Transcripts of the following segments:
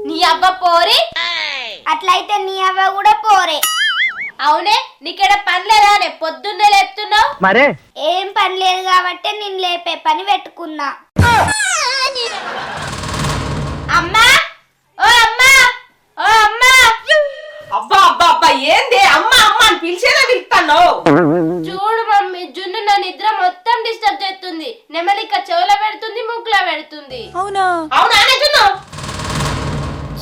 నీ అవ్వ పోరే అట్లయితే నీ అవ్వ కూడా పోరే. అవునే నీకెడ పని లేదానే పొద్దున్నే లేపుతున్నావు మరే ఏం పని లేదు కాబట్టి నేను లేపే పని పెట్టుకున్నా. అమ్మా ఓ అమ్మా ఓ అమ్మా అబ్బా అబ్బా అబ్బా ఏంది అమ్మ అమ్మ అని పిలిచేదా పిలుస్తాను. చూడు మమ్మీ జున్ను నా నిద్ర మొత్తం డిస్టర్బ్ చేస్తుంది. నెమలిక చెవుల పెడుతుంది ముక్కులో పెడుతుంది. అవునా జున్ను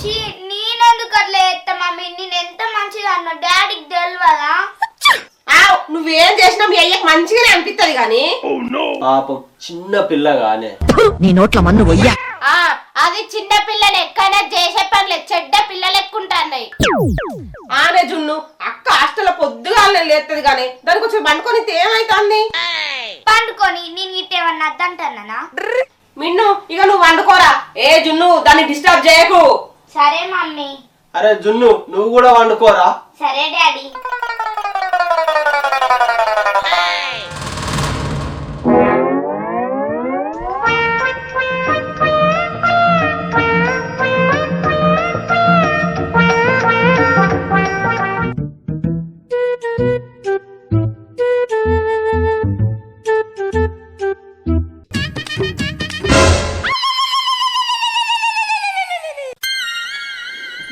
చీ నేనెందుకు అట్లా చేస్తా మమ్మీ, నేను ఎంత మంచిగా అన్నా డాడీకి తెలియదా? నువ్వేం చేసినా మీ అయ్యకి మంచిగానే అనిపిస్తుంది గాని పాపం చిన్న పిల్లగానే నీ నోట్ల మన్ను వయ్యా. అది చిన్న పిల్లలు ఎక్కడైనా చేసే పనులే చెడ్డ పిల్లలు ఎక్కుంటాయి. ఆనే జున్ను అక్క హాస్టల్లో పొద్దుగా లేస్తుంది గాని దానికి వచ్చి పండుకొని ఏమైతుంది పండుకొని నేను ఇట్టేమన్నా అద్దంటానా? మిన్ను ఇక నువ్వు వండుకోరా. ఏ జున్ను దాన్ని డిస్టర్బ్ చేయకు. సరే మమ్మీ. అరే జున్ను నువ్వు కూడా వండుకోరా. సరే డాడీ.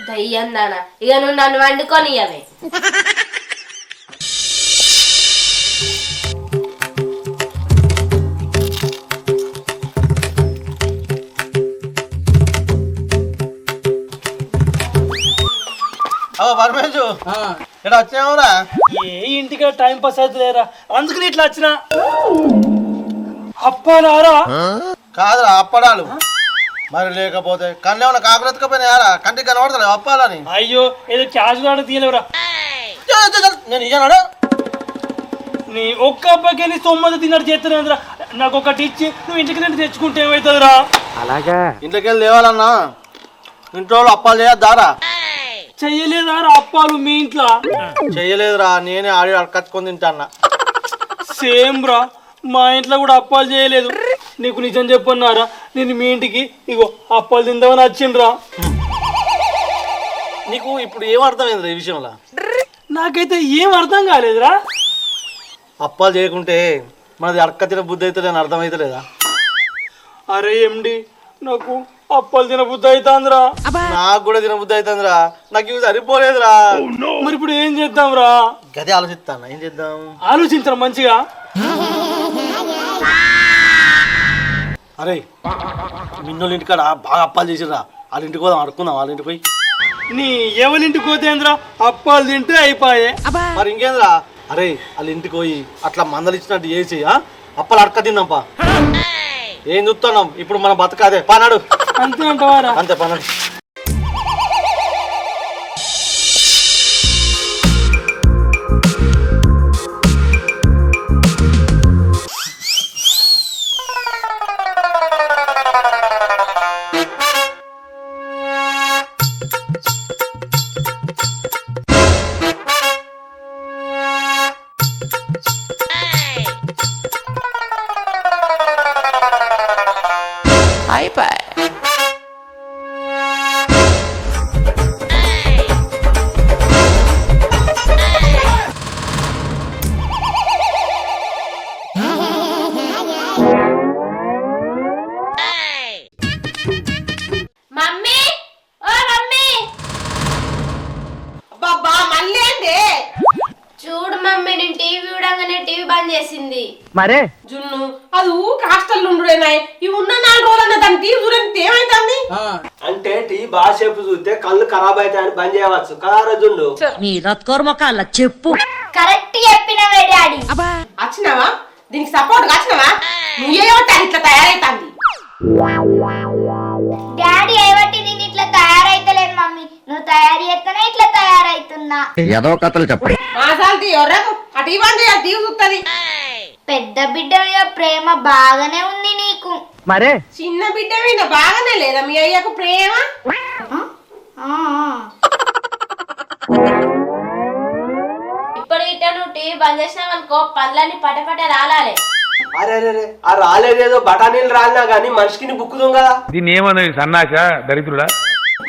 దయ్యందానా ఇక నువ్వు నన్ను వండుకొని అవే. పరమేశు ఇక్కడ వచ్చావురా. ఏ ఇంటికి టైం పాస్ అయితే లేరా, అందుకని ఇట్లా వచ్చిన. అప్పాలారా కాదురా అప్పడాలు మరి లేకపోతే కళ్ళు ఏమన్నా కాకులెత్తుకపోయినాయారా? కంటికి కనబడతలే అప్పాలని. అయ్యో ఏదో క్యాష్ కూడా తీయలేవురా. నేను ఇయ్యనాడు. నీ ఒక్క అబ్బాయికి నీ 9 తిన్నట్టు చేస్తున్నా. నాకు ఒకటి ఇచ్చి నువ్వు ఇంటికి నుండి తెచ్చుకుంటే ఏమవుతుందిరా? అలాగా ఇంట్లోకి వెళ్ళి లేవాలన్నా ఇంట్లో అప్పాలు చేయద్దారా? చెయ్యలేదా అప్పాలు మీ ఇంట్లో? చెయ్యలేదురా, నేనే ఆడి అడకచ్చుకొని తింటాన్నా. సేమ్ రా, మా ఇంట్లో కూడా అప్పాలు చేయలేదు. నీకు నిజం చెప్పన్నారా, నేను మీ ఇంటికి ఇగో అప్పాలు తిందామని వచ్చిండ్రా. నీకు ఇప్పుడు ఏం అర్థమైందిరా ఈ విషయంలో? నాకైతే ఏం అర్థం కాలేదురా. అప్పాలు చేయకుంటే మనది అడక తిన బుద్ధి అయితే నేను అర్థమైతలేదా? అరే ఎండి, నాకు అప్పాలు తిన బుద్ధి అవుతుందిరా. నాకు కూడా తిన బుద్ధి అవుతుందిరా. నాకు ఇవి సరిపోలేదురా. మరి ఇప్పుడు ఏం చేద్దాంరా? గదే ఆలోచిస్తాను. ఏం చేద్దాం? ఆలోచించరా మంచిగా. అరే మిన్నోళ్ళ ఇంటికాడ బాగా అప్పాలు చేసిర్రా, వాళ్ళ ఇంటికి పోదాం, అడుక్కుందాం వాళ్ళ ఇంటికి పోయి. నీ ఎవరింటికి పోతేంద్రా, అప్పాలు తింటే అయిపోయే. మరి ఇంకేంద్రా? అరే వాళ్ళ ఇంటికి పోయి అట్లా మందలు ఇచ్చినట్టు చేసి అప్పాలు అడక తిందాంపా. ఏం చూస్తున్నాం ఇప్పుడు మన బతకాదే పనాడు. అంతే అంటావారా? అంతే పనాడు. టీవీ బంద్ చేసింది. మరే జున్ను అది ఊరికి హాస్టల్ ఉండుడేనాయ్ ఈ ఉన్న 4 రోజులన్నా దాన్ని టీవీ చూడండి ఏమైతుంది అంటే టీ బాగా సేపు చూస్తే కళ్ళు ఖరాబ్ అవుతాయని బంద్ చేయవచ్చు కదా జున్ను. నీ రత్కోర్మకాల చెప్పు. కరెక్ట్ చెప్పినవే డాడీ. వచ్చినావా దీనికి సపోర్ట్ వచ్చినావా నువ్వేమంటారు ఇట్లా తయారైతుంది డాడీ ఏవట్టి నేను ఇట్లా తయారైతలేను మమ్మీ, నువ్వు తయారు చేస్తేనే ఇట్లా తయారైతున్నా. ఏదో కథలు చెప్పండి. మాసాలు ఎవరకు ఆ టీవీ బంద్ చేయాలి టీవీ చూస్తుంది. పెద్ద బిడ్డ మీద ప్రేమ బాగానే ఉంది నీకు. మరే చిన్న బిడ్డ మీద బాగానే లేదా మీ అయ్యకు ప్రేమ? ఇప్పుడు ఇట నువ్వు టీవీ బంద్ చేసినావు అనుకో పనులన్నీ పటపట రాలాలి. అరే అరే అరే, ఆ రాలేదేదో బఠానీలు రాలినా గానీ మనిషికి బుక్కుదాం కదా. దీన్ని ఏమన్నది సన్నాస దరిద్రుడా?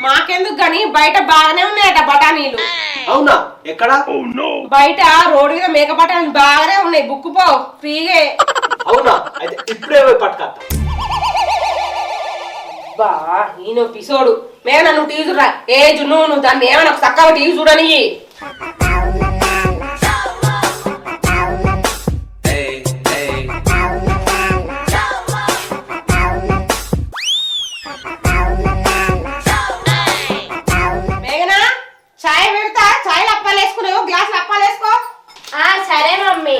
మాకెందుకు గాని బయట బాగానే ఉన్నాయట బఠానీలు. అవునా ఎక్కడ? బయట రోడ్డు మీద మేక బఠానీలు బాగానే ఉన్నాయి బుక్కు పో ఫ్రీగే. అవునా అయితే ఇప్పుడే పోయి పట్టుకొస్తా. బా ఈయన పిసోడు మేనా నువ్వు టీవీ చూడరా ఏ జున్ను నువ్వు దాన్ని ఏమైనా చక్కగా టీవీ చూడని. మేఘనా చాయ్ పెడతా చాయ్లు అప్పాలు వేసుకున్నావు గ్లాసులు అప్పాలు వేసుకో. సరే మమ్మీ.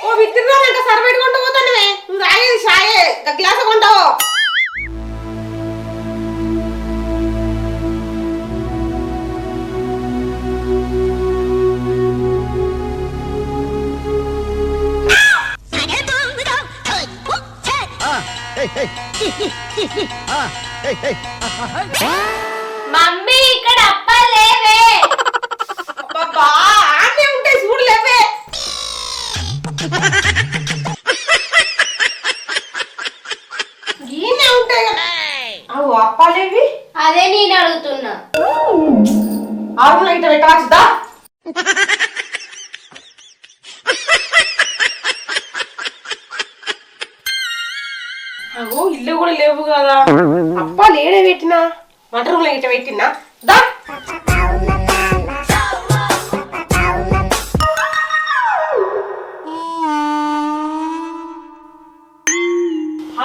ఓ విత్తిరాలంట సర్వేట్ కొంటూ పోతానువే నువ్వు తాగేది చాయే గ్లాస్ కొంటావు. మమ్మీ ఇక్కడ అప్పాలు లేవే. అబ్బబ్బా ఆనే ఉంటాయి చూడలేవే. ఈయనే ఉంటాయి కదా అవు అప్పాలేవి. అదే నేను అడుగుతున్నా. ఆరులో ఇట పెట్టవచ్చుదా. అగో ఇల్లు కూడా లేవు కదా అప్పాలు ఏడే పెట్టినా వంట రూమ్ లో ఇట పెట్టినా దా.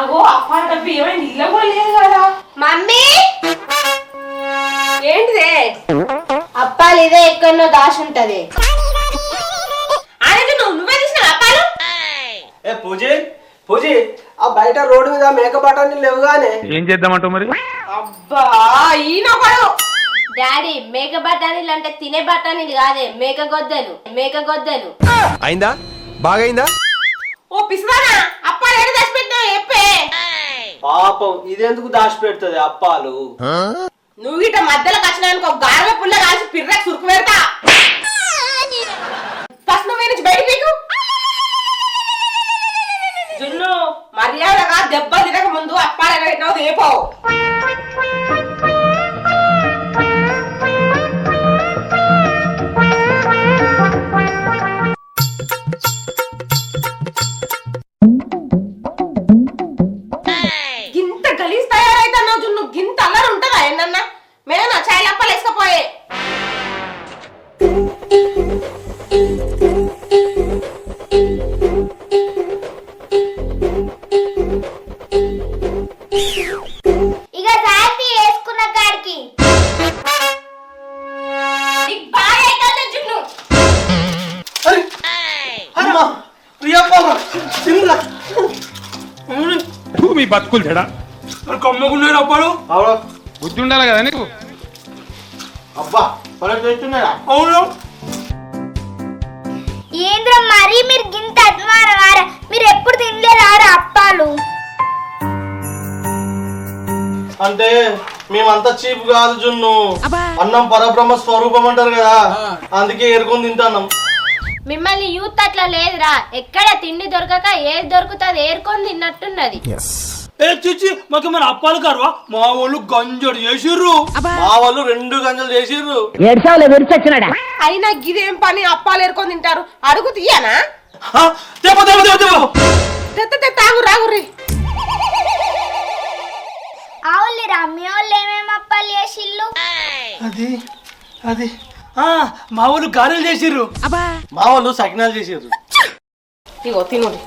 అగో అప్పాలు డబ్బు ఏమైంది ఇల్లు కూడా లేదు కదా. మమ్మీ ఏంటిదే అప్పాలు ఇదే ఎక్కడో దాచి ఉంటది. అనేది నువ్వే తీసిన అప్పాలు. ఏ పూజీ పూజీ ఆ బయట రోడ్డు మీద మేక బఠానీలు లేవుగానే. ఏం చేద్దామంటావు మరి? అబ్బా ఈయన ఒకడు. డాడీ మేక బఠానీలు అంటే తినే బఠానీలు కాదే మేక గొద్దలు మేక గొద్దలు. అయిందా బాగైందా? ఓ పిసదానా అప్పాలు ఏడు దాచి పెట్టినావు చెప్పే. పాపం ఇదెందుకు దాచి పెడుతుంది అప్పాలు? నువ్వు ఇట మధ్యలో వచ్చినానికి ఒక గారెల పుల్ల కాల్చి పిర్రకు సురుకు పెడతా. ఫస్ట్ నువ్వు నుంచి బయట పీకు. జున్ను మర్యాదగా దెబ్బ తినక ముందు అప్పాలు ఎక్కడ పెట్టినావు ఏపో. గింత గలీజ్ తయారైతున్నావు జున్ను గింత అల్లరి ఉంటుందా ఏంటన్నా మేనా చాయ్ అప్పాలు వేసుకపోయే. ఇక సాతి వేసుకున్న కాడికి నీకు బాగా అవుతుంది జున్ను. అమ్మా ప్రియమ్మ తిరుమల మీ బతుకులు చెడా కమ్మకున్నాడు అప్పాలు. అవునా బుద్ధి ఉండాలి కదా నీకు. అబ్బా పని చేస్తున్నాడా? అవును ఏంద్ర మరీ మీరు గింత అద్మారవారా, మీరు ఎప్పుడు తినలేదారా అప్పాలు? అంటే మేమంతా చీప్ కాదు జున్ను, అన్నం పరబ్రహ్మ స్వరూపం అంటారు కదా, అందుకే ఏరుకొని తింటాం. మిమ్మల్ని యూత్ అట్లా లేదురా, ఎక్కడ తిండి దొరకక ఏది దొరుకుతుంది ఏరుకొని తిన్నట్టున్నది. ఏ చిచ్చి మాకు మన అప్పాలు కారువా, మా వాళ్ళు గంజడు చేసిర్రు. మా వాళ్ళు 2 గంటలు చేసిర్రు. ఏడ్చావులే విరిచొచ్చినాడా. అయినా గిదేం పని అప్పాలు ఏరుకొని తింటారు అడుగు తీయనా? తెప్ప తెప్ప తెప్ప తెప్ప తాగు రాగుర్రి. అవులి రమ్మి వాళ్ళు ఏమేమి అప్పాలు చేసిల్లు? అది మా వాళ్ళు గారెలు చేసిర్రు. మా వాళ్ళు సకినాలు చేసారు. ఇగో తినుడి.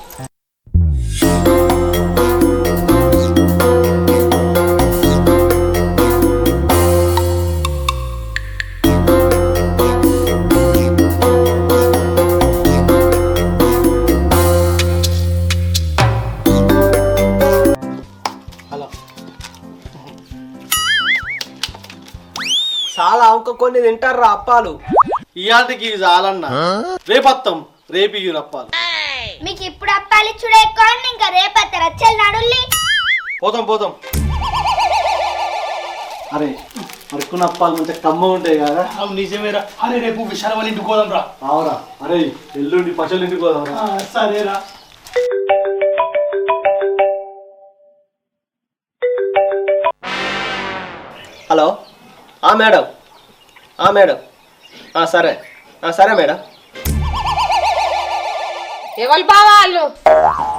హలో చాలా ఇంకా కొన్ని తింటారా అప్పాలు. ఇయాటికి చాలన్నా, రేపత్తం రేపు ఇయ్యి అప్పాలు. మీకు ఇప్పుడు అప్పాలు ఇచ్చుడే ఎక్కువ, ఇంకా రేపత్తరా చెల్ నడుల్లి. పోతాం. అరే అడుక్కున్న అప్పాలు మంచిగా కమ్మ ఉంటాయి కదా. అవు నిజమేరా. అరే రేపు విశాల వాళ్ళ ఇంటికి పోదాం రా. అవురా. అరే ఎల్లుండి పశువుల ఇంటికి పోదాం. సరేరా. హలో మేడం మేడం సరే సరే మేడం. ఎవరు బావా వాళ్ళు?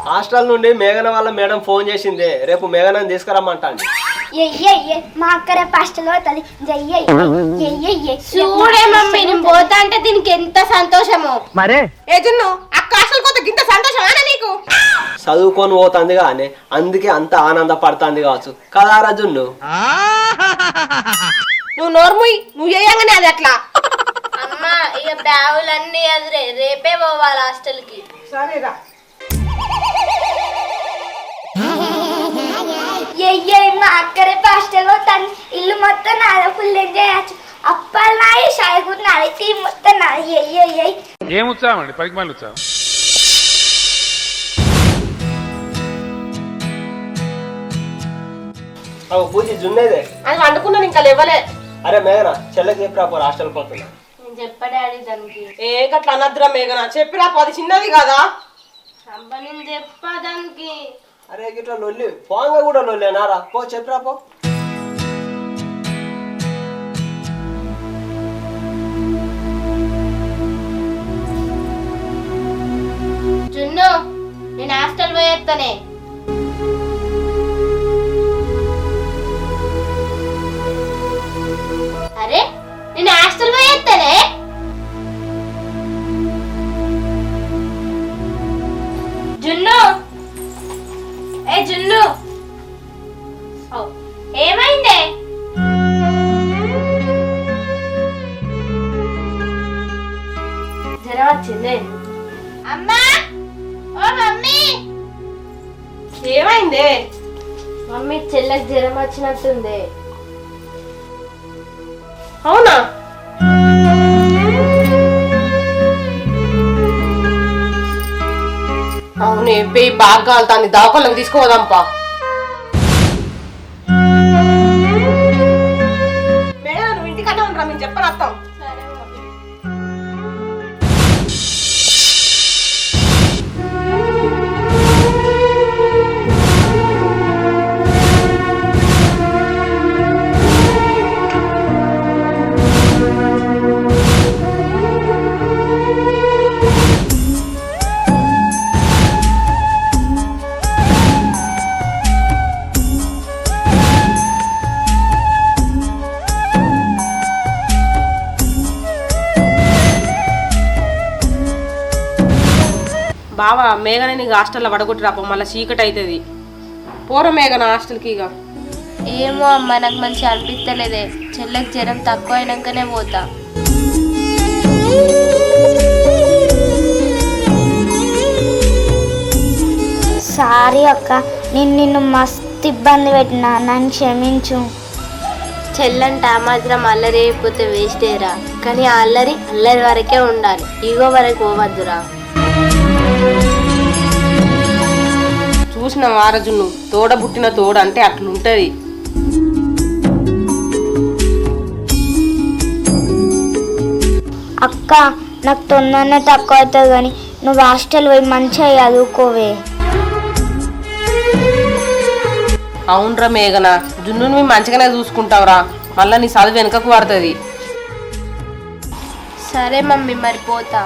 హాస్టల్ నుండి మేఘన వాళ్ళ మేడం ఫోన్ చేసిందే, రేపు మేఘనని తీసుకురమ్మంటాండి. మా అక్క రేపు హాస్టల్ పోతుంది. చూడే మమ్మీ నేను పోతా అంటే దీనికి ఎంత సంతోషమో. మరే ఏ జున్ను అక్క అసలు కొత్త గింత సంతోషమానా నీకు? చదువుకొని పోతుంది కానీ అందుకే అంత ఆనందపడుతుంది కావచ్చు కదా రజున్ను. నువ్వు నోర్ముయ్, నువ్వు చేయంగానే అది అట్లా. అమ్మా ఇక బ్యాగులన్నీ అదిరే, రేపే పోవాలి హాస్టల్ కి. సరేరా. మా అక్క రేపు హాస్టల్ పోతాను. ఇల్లు మొత్తం నాది, ఫుల్ ఎంజాయ్ చేయచ్చు. అప్పాలు నాయి, షాయిగూరు నాది, టీ మొత్తం నాది. ఏం ఉత్సాహం అండి, పనికి మళ్ళీ ఉత్సాహం. పూజ జున్నేదే అది వండుకున్నాను ఇంకా లేవలే. అరే మేఘన చెల్లెకి చెప్పి రాపో హాస్టల్ పోతున్నా. నేను చెప్పడాడి దానికి. ఏ గట్ల అనద్దురా మేఘన, చెప్పిరా. అది చిన్నది కదా. అబ్బా నేను చెప్పా దానికి. అరే గిట్లా లొల్లి పోంగా కూడా లొల్లేనారా, పో చెప్పిరా పో. జున్ను నేను హాస్టల్ పోయేస్తానే. అరే నేను హాస్టల్ పోయేస్తానే. జున్ను ఏ జున్ను, ఏమైందే? జ్వరం వచ్చిందే. అమ్మా ఓ మమ్మీ. ఏమైందే? మమ్మీ చెల్లెకి జ్వరం వచ్చినట్టుంది. అవునా? అవునే, పోయి బాగా కాలుతాంది, దావకాళ్ళకి తీసుకోదాంపా. మేడం నువ్వు ఇంటికన్నా ఉండరా, మేము చెప్పని అర్థం. బావా మేఘన నీకు హాస్టల్లో పడగొట్టి రాపో, మళ్ళీ చీకటి అవుతుంది. పోర మేఘన హాస్టల్కి. ఇక ఏమో అమ్మ నాకు మంచిగా అనిపిస్తలేదే. చెల్లెకి జ్వరం తక్కువ అయినాకనే పోతా. సారీ అక్క, నిన్ను మస్తు ఇబ్బంది పెట్టినా, నన్ను క్షమించు. చెల్లంటే ఆ మాత్రం అల్లరి అయిపోతే వేస్టేరా. కానీ ఆ అల్లరి వరకే ఉండాలి, ఈగో వరకు పోవద్దురా. చూసిన వారజును తోడ పుట్టిన తోడ అంటే అట్లుంటది. అక్క నాకు తొందరనే తక్కువ అవుతుంది కానీ నువ్వు హాస్టల్ పోయి మంచిగా చదువుకోవే. అవునరా మేఘన, జున్ను నువ్వు మంచిగానే చూసుకుంటావురా, మళ్ళీ నీ చదువు వెనుకకు పడుతుంది. సరే మమ్మీ మరి పోతా.